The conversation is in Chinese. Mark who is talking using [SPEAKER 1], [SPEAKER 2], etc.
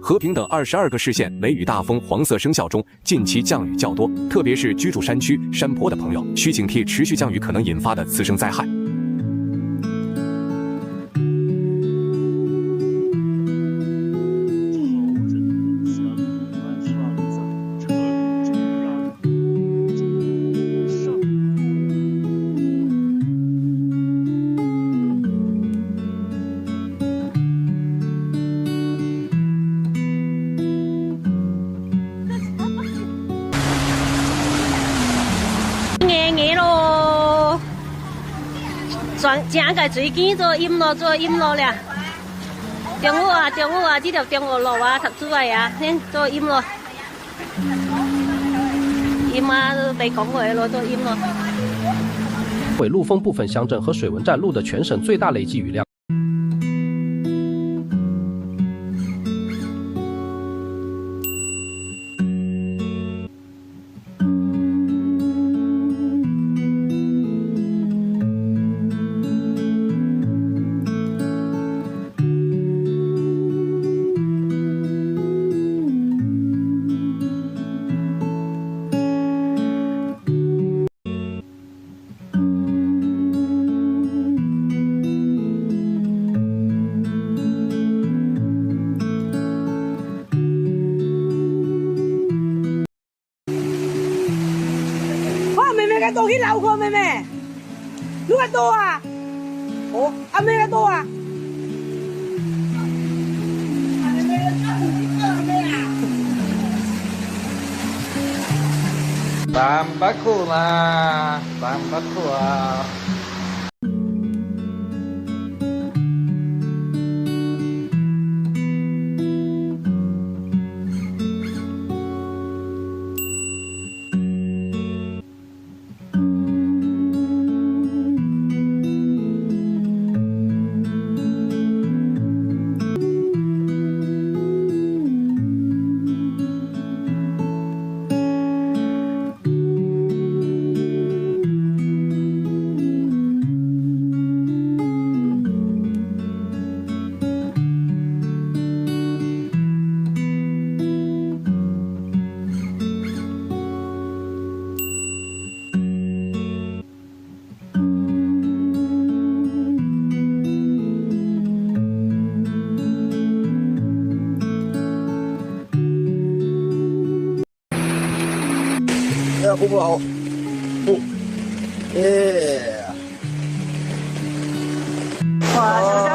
[SPEAKER 1] 和平等22个市县雷雨大风黄色生效中，近期降雨较多，特别是居住山区、山坡的朋友，需警惕持续降雨可能引发的次生灾害。
[SPEAKER 2] 正个水井做淹咯了。中午啊，这条中午路啊，读书啊，先做淹咯。淹啊，被讲过咯，做淹咯。
[SPEAKER 3] 为陆丰部分乡镇和水文站录的全省最大累计雨量。
[SPEAKER 4] 妹到去流過妹妹，你個多啊？哦，阿妹個多啊
[SPEAKER 5] ？300塊嘛，300塊啊。
[SPEAKER 6] 好不好？耶！
[SPEAKER 4] 哇！